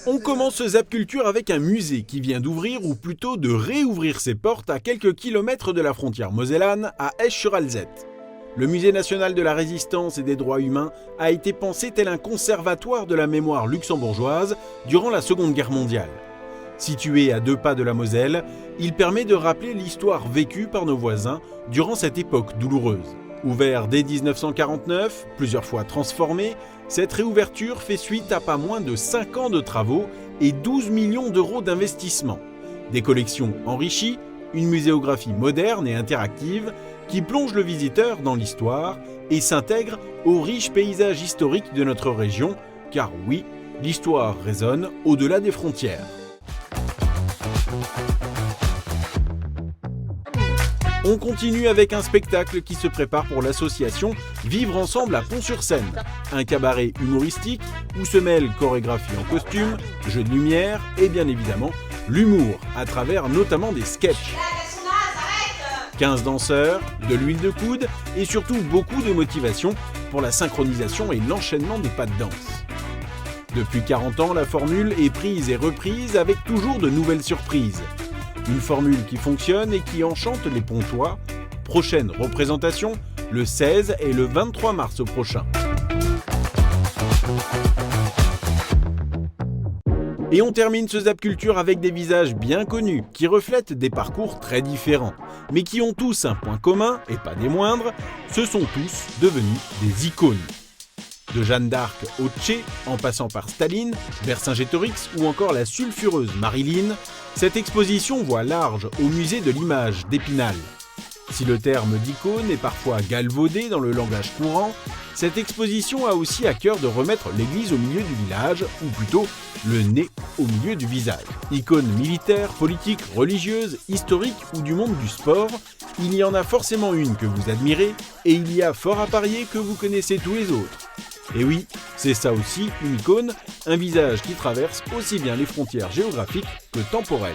On commence ce Zap Culture avec un musée qui vient d'ouvrir, ou plutôt de réouvrir ses portes à quelques kilomètres de la frontière mosellane, à Esch-sur-Alzette. Le Musée national de la résistance et des droits humains a été pensé tel un conservatoire de la mémoire luxembourgeoise durant la Seconde Guerre mondiale. Situé à 2 pas de la Moselle, il permet de rappeler l'histoire vécue par nos voisins durant cette époque douloureuse. Ouvert dès 1949, plusieurs fois transformé, cette réouverture fait suite à pas moins de 5 ans de travaux et 12 millions d'euros d'investissement. Des collections enrichies, une muséographie moderne et interactive qui plonge le visiteur dans l'histoire et s'intègre au riche paysage historique de notre région, car oui, l'histoire résonne au-delà des frontières. On continue avec un spectacle qui se prépare pour l'association Vivre Ensemble à Pont-sur-Seine. Un cabaret humoristique où se mêlent chorégraphie en costume, jeux de lumière et bien évidemment l'humour à travers notamment des sketchs. 15 danseurs, de l'huile de coude et surtout beaucoup de motivation pour la synchronisation et l'enchaînement des pas de danse. Depuis 40 ans, la formule est prise et reprise avec toujours de nouvelles surprises. Une formule qui fonctionne et qui enchante les Pontois. Prochaine représentation, le 16 et le 23 mars prochain. Et on termine ce Zap Culture avec des visages bien connus, qui reflètent des parcours très différents, mais qui ont tous un point commun, et pas des moindres, ce sont tous devenus des icônes. De Jeanne d'Arc au Tché, en passant par Staline, Vercingétorix ou encore la sulfureuse Marilyn, cette exposition voit large au musée de l'image d'Épinal. Si le terme d'icône est parfois galvaudé dans le langage courant, cette exposition a aussi à cœur de remettre l'église au milieu du village, ou plutôt le nez au milieu du visage. Icônes militaires, politiques, religieuses, historiques ou du monde du sport, il y en a forcément une que vous admirez et il y a fort à parier que vous connaissez tous les autres. Et oui, c'est ça aussi une icône, un visage qui traverse aussi bien les frontières géographiques que temporelles.